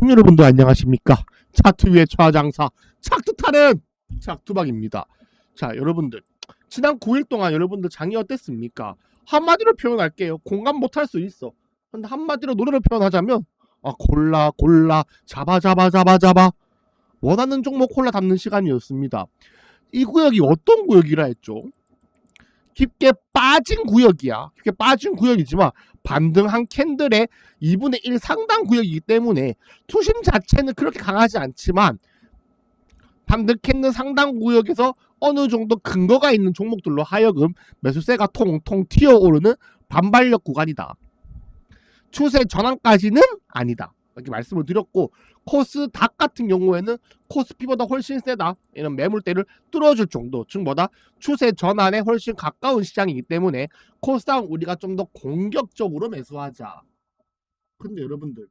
시청 여러분들 안녕하십니까? 차트 위의 최하장사 차트타는 차트박입니다. 자, 여러분들 지난 9일 동안 여러분들 장이 어땠습니까? 한마디로 표현할게요. 공감 못할 수 있어. 근데 한마디로 노래를 표현하자면 골라 잡아 원하는 종목 골라 담는 시간이었습니다. 이 구역이 어떤 구역이라 했죠? 깊게 빠진 구역이야. 깊게 빠진 구역이지만 반등한 캔들의 2분의 1 상당 구역이기 때문에 투심 자체는 그렇게 강하지 않지만 반등 캔들 상당 구역에서 어느 정도 근거가 있는 종목들로 하여금 매수세가 통통 튀어오르는 반발력 구간이다. 추세 전환까지는 아니다. 이렇게 말씀을 드렸고, 코스닥 같은 경우에는 코스피보다 훨씬 세다. 이런 매물대를 뚫어줄 정도, 즉 뭐다? 추세 전환에 훨씬 가까운 시장이기 때문에 코스닥 우리가 좀 더 공격적으로 매수하자. 근데 여러분들,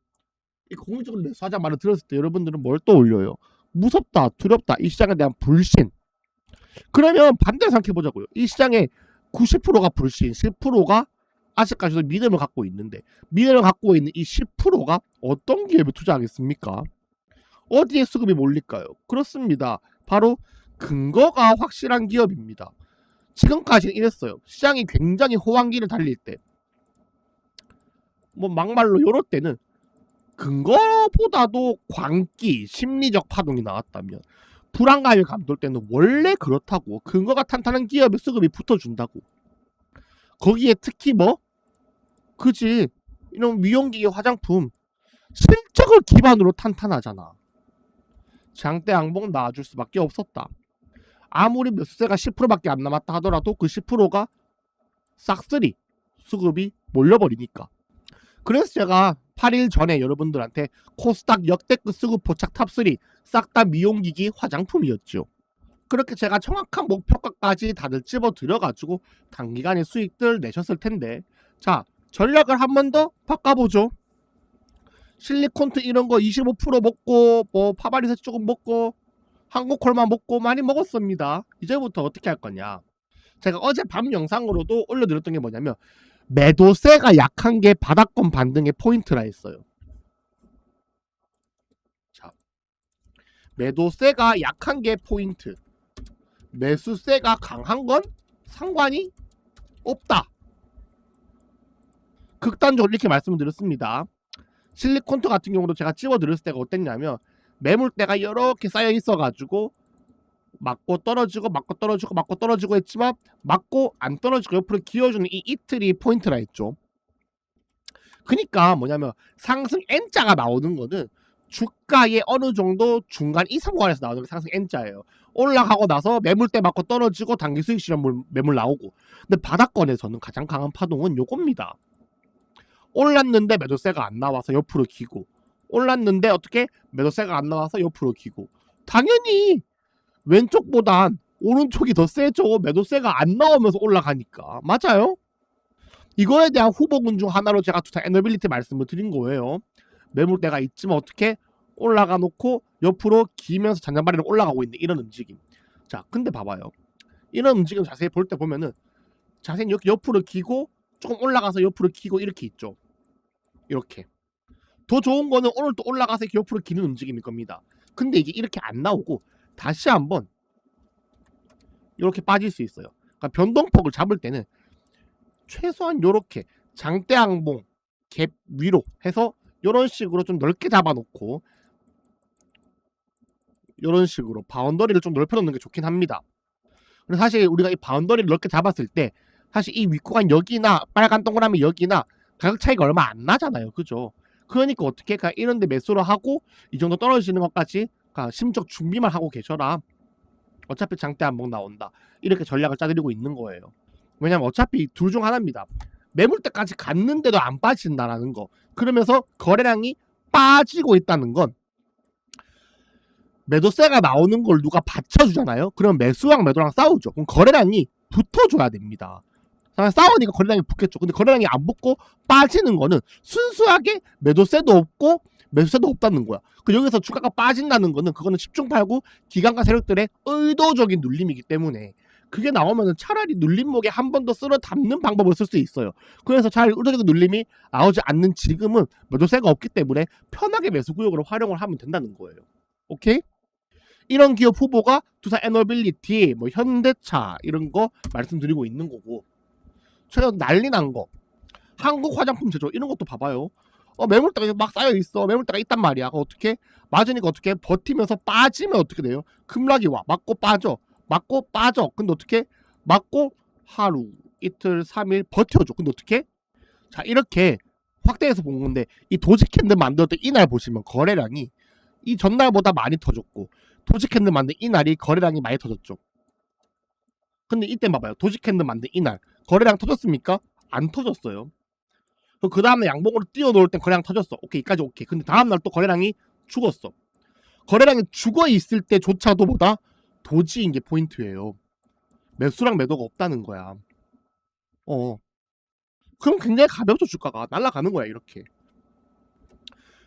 이 공격적으로 매수하자 말을 들었을 때 여러분들은 뭘 떠올려요? 무섭다, 두렵다, 이 시장에 대한 불신. 그러면 반대로 생각해보자고요. 이 시장의 90%가 불신, 10%가 아직까지도 믿음을 갖고 있는데, 믿음을 갖고 있는 이 10%가 어떤 기업에 투자하겠습니까? 어디에 수급이 몰릴까요? 그렇습니다. 바로 근거가 확실한 기업입니다. 지금까지는 이랬어요. 시장이 굉장히 호황기를 달릴 때, 뭐 막말로 요럴 때는 근거보다도 광기, 심리적 파동이 나왔다면, 불안감이 감돌 때는 원래 그렇다고, 근거가 탄탄한 기업에 수급이 붙어준다고. 거기에 특히 그지, 이런 미용기계 화장품 실적을 기반으로 탄탄하잖아. 장대 양봉 나와줄 수밖에 없었다. 아무리 매수세가 10%밖에 안 남았다 하더라도 그 10%가 싹쓸이 수급이 몰려버리니까. 그래서 제가 8일 전에 여러분들한테 코스닥 역대급 수급 포착 탑3 싹 다 미용기기 화장품이었죠. 그렇게 제가 정확한 목표가까지 다들 집어 들여가지고 단기간에 수익들 내셨을 텐데, 자, 전략을 한 번 더 바꿔보죠. 실리콘트 이런 거 25% 먹고, 파바리스 조금 먹고, 한국콜만 먹고 많이 먹었습니다. 이제부터 어떻게 할 거냐? 제가 어제 밤 영상으로도 올려드렸던 게 뭐냐면, 매도세가 약한 게 바닥권 반등의 포인트라 했어요. 자, 매도세가 약한 게 포인트. 매수세가 강한 건 상관이 없다. 극단적으로 이렇게 말씀을 드렸습니다. 실리콘트 같은 경우도 제가 찝어드렸을 때가 어땠냐면, 매물대가 이렇게 쌓여 있어가지고 맞고 떨어지고 맞고 떨어지고 맞고 떨어지고 했지만 맞고 안 떨어지고 옆으로 기어주는 이 이틀이 포인트라 했죠. 그러니까 뭐냐면 상승 N자가 나오는 거는 주가의 어느 정도 중간 이상 구간에서 나오는 게 상승 N자예요. 올라가고 나서 매물대 맞고 떨어지고 단기 수익 실현 매물 나오고. 근데 바닥권에서는 가장 강한 파동은 요겁니다. 올랐는데 매도세가 안 나와서 옆으로 기고, 올랐는데 어떻게 매도세가 안 나와서 옆으로 기고. 당연히 왼쪽보단 오른쪽이 더 세죠. 매도세가 안 나오면서 올라가니까. 맞아요? 이거에 대한 후보군 중 하나로 제가 투자 에너빌리티 말씀을 드린 거예요. 매물대가 있지만 어떻게 올라가 놓고 옆으로 기면서 잔잔바리로 올라가고 있는 이런 움직임. 자, 근데 봐봐요. 이런 움직임 자세히 볼 때 보면은 자세히 이렇게 옆으로 기고 조금 올라가서 옆으로 기고 이렇게 있죠. 이렇게. 더 좋은 거는 오늘 또 올라가서 이렇게 옆으로 기는 움직임일 겁니다. 근데 이게 이렇게 안 나오고 다시 한번 이렇게 빠질 수 있어요. 그러니까 변동폭을 잡을 때는 최소한 이렇게 장대양봉 갭 위로 해서 이런 식으로 좀 넓게 잡아놓고 이런 식으로 바운더리를 좀 넓혀놓는 게 좋긴 합니다. 근데 사실 우리가 이 바운더리를 넓게 잡았을 때 사실 이 윗구간 여기나 빨간 동그라미 여기나 가격 차이가 얼마 안 나잖아요. 그죠? 그러니까 어떻게 이런 데 매수를 하고 이 정도 떨어지는 것까지 심적 준비만 하고 계셔라. 어차피 장대 한번 나온다. 이렇게 전략을 짜드리고 있는 거예요. 왜냐면 어차피 둘 중 하나입니다. 매물대까지 갔는데도 안 빠진다라는 거. 그러면서 거래량이 빠지고 있다는 건 매도세가 나오는 걸 누가 받쳐주잖아요. 그럼 매수랑 매도랑 싸우죠. 그럼 거래량이 붙어줘야 됩니다. 싸우니까 거래량이 붙겠죠. 근데 거래량이 안 붙고 빠지는 거는 순수하게 매도세도 없고 매수세도 없다는 거야. 여기서 주가가 빠진다는 거는 그거는 집중팔고 기관과 세력들의 의도적인 눌림이기 때문에 그게 나오면은 차라리 눌림목에 한 번 더 쓸어 담는 방법을 쓸 수 있어요. 그래서 잘 의도적인 눌림이 나오지 않는 지금은 매도세가 없기 때문에 편하게 매수 구역으로 활용을 하면 된다는 거예요. 오케이? 이런 기업 후보가 두산 에너빌리티, 뭐 현대차 이런 거 말씀드리고 있는 거고, 최근 난리 난 거 한국 화장품 제조 이런 것도 봐봐요. 매물대가 막 쌓여 있어. 매물대가 있단 말이야. 어떻게 맞으니까 어떻게 버티면서 빠지면 어떻게 돼요? 급락이 와. 맞고 빠져. 맞고 빠져. 근데 어떻게 맞고 하루, 이틀, 3일 버텨줘. 근데 어떻게? 자, 이렇게 확대해서 본 건데 이 도지 캔들 만들었던 이날 보시면 거래량이 이 전날보다 많이 터졌고, 도지 캔들 만든 이날이 거래량이 많이 터졌죠. 근데 이때 봐봐요. 도지 캔들 만든 이날 거래량 터졌습니까? 안 터졌어요. 그 다음날 양봉으로 뛰어놓을 땐 거래량 터졌어. 오케이, 이까지 오케이. 근데 다음날 또 거래량이 죽었어. 거래량이 죽어 있을 때조차도 뭐다? 도지인 게 포인트예요. 매수랑 매도가 없다는 거야. 그럼 굉장히 가볍죠. 주가가 날아가는 거야 이렇게.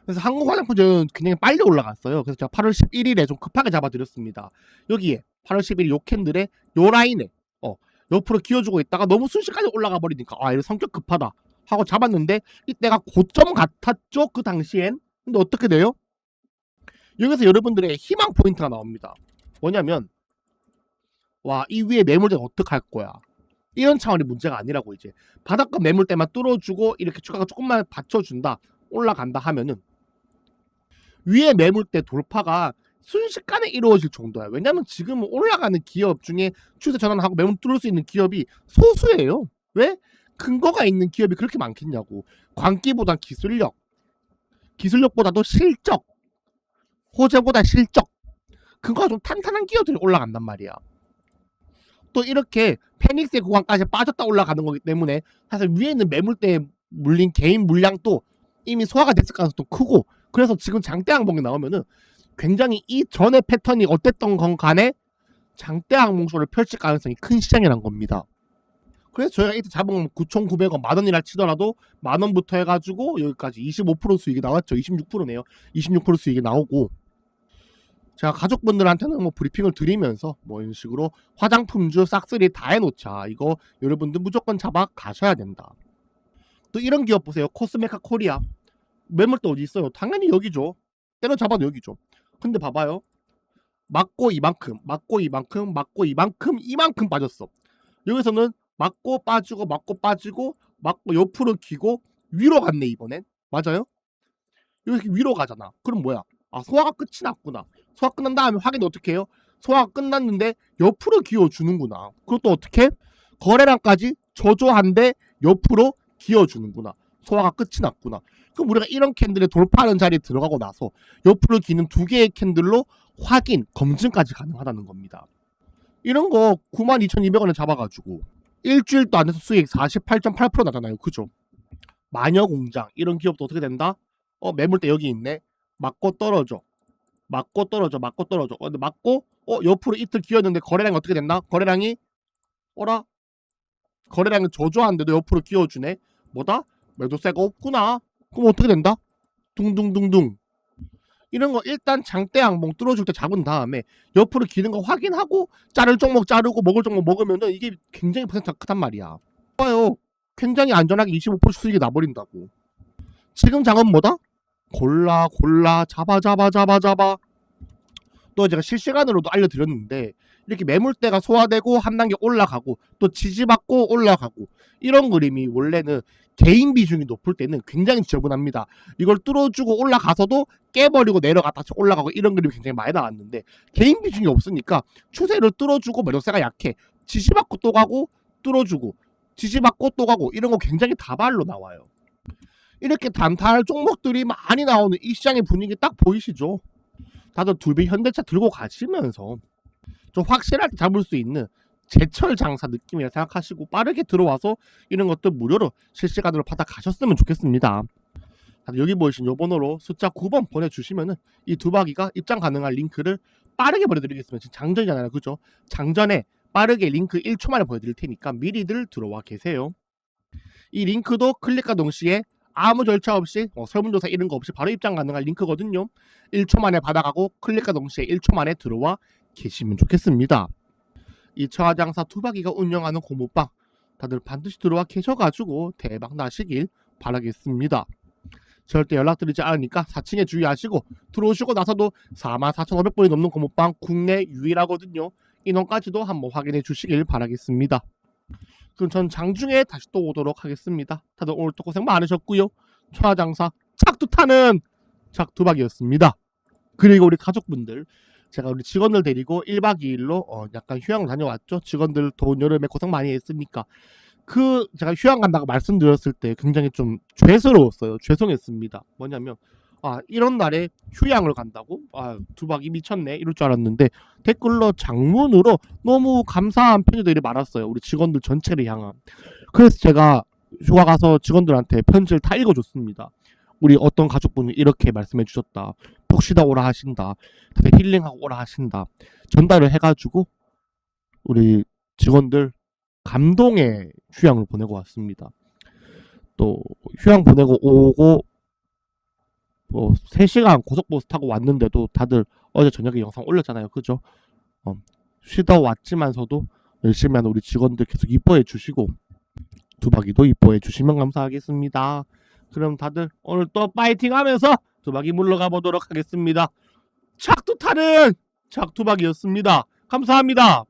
그래서 한국 화장품은 굉장히 빨리 올라갔어요. 그래서 제가 8월 11일에 좀 급하게 잡아드렸습니다. 여기에 8월 11일 요 캔들에 요 라인에 옆으로 기어주고 있다가 너무 순식간에 올라가 버리니까 이거 성격 급하다 하고 잡았는데 이때가 고점 같았죠. 그 당시엔. 근데 어떻게 돼요? 여기서 여러분들의 희망 포인트가 나옵니다. 뭐냐면 이 위에 매물대가 어떡할 거야. 이런 차원의 문제가 아니라고. 이제 바닥과 매물대만 뚫어주고 이렇게 주가가 조금만 받쳐준다, 올라간다 하면은 위에 매물대 돌파가 순식간에 이루어질 정도야. 왜냐면 지금 올라가는 기업 중에 추세 전환하고 매물 뚫을 수 있는 기업이 소수예요. 왜? 근거가 있는 기업이 그렇게 많겠냐고. 광기보단 기술력, 기술력보다도 실적, 호재보다 실적, 근거가 좀 탄탄한 기업들이 올라간단 말이야. 또 이렇게 페닉스의 구간까지 빠졌다 올라가는 거기 때문에 사실 위에 있는 매물대에 물린 개인 물량도 이미 소화가 됐을 가능성도 크고, 그래서 지금 장대 항봉이 나오면은 굉장히 이 전의 패턴이 어땠던 건 간에 장대 항봉쇼를 펼칠 가능성이 큰 시장이란 겁니다. 그래서 저희가 이때 잡은 9,900원 만원이라 치더라도 만원부터 해가지고 여기까지 25% 수익이 나왔죠. 26%네요. 26% 수익이 나오고, 제가 가족분들한테는 뭐 브리핑을 드리면서 뭐 이런 식으로 화장품주 싹쓸이 다 해놓자. 이거 여러분들 무조건 잡아 가셔야 된다. 또 이런 기업 보세요. 코스메카 코리아. 매물대 어디 있어요? 당연히 여기죠. 때려잡아도 여기죠. 근데 봐봐요. 맞고 이만큼, 맞고 이만큼, 맞고 이만큼 빠졌어. 여기서는 맞고 빠지고, 맞고 빠지고, 맞고 옆으로 기고 위로 갔네 이번엔. 맞아요? 여기 위로 가잖아. 그럼 뭐야? 소화가 끝이 났구나. 소화 끝난 다음에 확인이 어떻게 해요? 소화가 끝났는데 옆으로 기어주는구나. 그것도 어떻게? 거래량까지 저조한데 옆으로 기어주는구나. 소화가 끝이 났구나. 그럼 우리가 이런 캔들에 돌파하는 자리에 들어가고 나서 옆으로 기는 두 개의 캔들로 확인, 검증까지 가능하다는 겁니다. 이런 거 92,200원에 잡아가지고 일주일도 안 돼서 수익 48.8% 나잖아요. 그죠? 마녀공장 이런 기업도 어떻게 된다? 매물대 여기 있네. 맞고 떨어져. 맞고 떨어져. 맞고 떨어져. 근데 맞고 옆으로 이틀 기었는데 거래량이 어떻게 된다? 거래량이 거래량이 저조한데도 옆으로 기어주네. 뭐다? 매도세가 없구나. 그럼 어떻게 된다? 둥둥둥둥. 이런 거 일단 장대 항봉 뚫어줄 때 잡은 다음에 옆으로 기는 거 확인하고 자를 종목 자르고 먹을 종목 먹으면은 이게 굉장히 퍼센트가 크단 말이야. 봐요. 굉장히 안전하게 25% 수익이 나버린다고. 지금 장은 뭐다? 골라 잡아. 또 제가 실시간으로도 알려드렸는데 이렇게 매물대가 소화되고 한 단계 올라가고 또 지지받고 올라가고 이런 그림이 원래는 개인 비중이 높을 때는 굉장히 지저분합니다. 이걸 뚫어주고 올라가서도 깨버리고 내려갔다 다시 올라가고 이런 그림이 굉장히 많이 나왔는데, 개인 비중이 없으니까 추세를 뚫어주고 매도세가 약해. 지지받고 또 가고 뚫어주고 지지받고 또 가고 이런 거 굉장히 다발로 나와요. 이렇게 단타할 종목들이 많이 나오는 이 시장의 분위기 딱 보이시죠? 다들 둘비 현대차 들고 가시면서 좀 확실하게 잡을 수 있는 제철 장사 느낌이라 생각하시고 빠르게 들어와서 이런 것들 무료로 실시간으로 받아 가셨으면 좋겠습니다. 여기 보이신 요 번호로 숫자 9번 보내주시면은 이 두 바퀴가 입장 가능한 링크를 빠르게 보내드리겠습니다. 지금 장전이잖아요. 그죠? 장전에 빠르게 링크 1초 만에 보내드릴 테니까 미리들 들어와 계세요. 이 링크도 클릭과 동시에 아무 절차 없이 설문조사 이런 거 없이 바로 입장 가능한 링크거든요. 1초 만에 받아가고 클릭과 동시에 1초 만에 들어와 계시면 좋겠습니다. 이 처화장사 투박이가 운영하는 고모방 다들 반드시 들어와 계셔가지고 대박 나시길 바라겠습니다. 절대 연락드리지 않으니까 4층에 주의하시고 들어오시고 나서도 44,500번이 넘는 고모방 국내 유일하거든요. 인원까지도 한번 확인해 주시길 바라겠습니다. 그럼 전 장중에 다시 또 오도록 하겠습니다. 다들 오늘 또 고생 많으셨고요. 처화장사 착두 타는 착두박이었습니다. 그리고 우리 가족분들, 제가 우리 직원들 데리고 1박 2일로 약간 휴양을 다녀왔죠. 직원들 더운 여름에 고생 많이 했으니까. 제가 휴양 간다고 말씀드렸을 때 굉장히 좀 죄스러웠어요. 죄송했습니다. 뭐냐면 이런 날에 휴양을 간다고? 두박이 미쳤네 이럴 줄 알았는데 댓글로 장문으로 너무 감사한 편지들이 많았어요. 우리 직원들 전체를 향한. 그래서 제가 휴가 가서 직원들한테 편지를 다 읽어줬습니다. 우리 어떤 가족분이 이렇게 말씀해 주셨다. 푹 쉬다 오라 하신다. 다들 힐링하고 오라 하신다. 전달을 해가지고 우리 직원들 감동의 휴양을 보내고 왔습니다. 또 휴양 보내고 오고 3시간 고속버스 타고 왔는데도 다들 어제 저녁에 영상 올렸잖아요. 그죠? 쉬다 왔지만서도 열심히 하는 우리 직원들 계속 이뻐해 주시고 두박이도 이뻐해 주시면 감사하겠습니다. 그럼 다들 오늘 또 파이팅 하면서 두박이 물러가 보도록 하겠습니다. 착두 타는 착두박이었습니다. 감사합니다.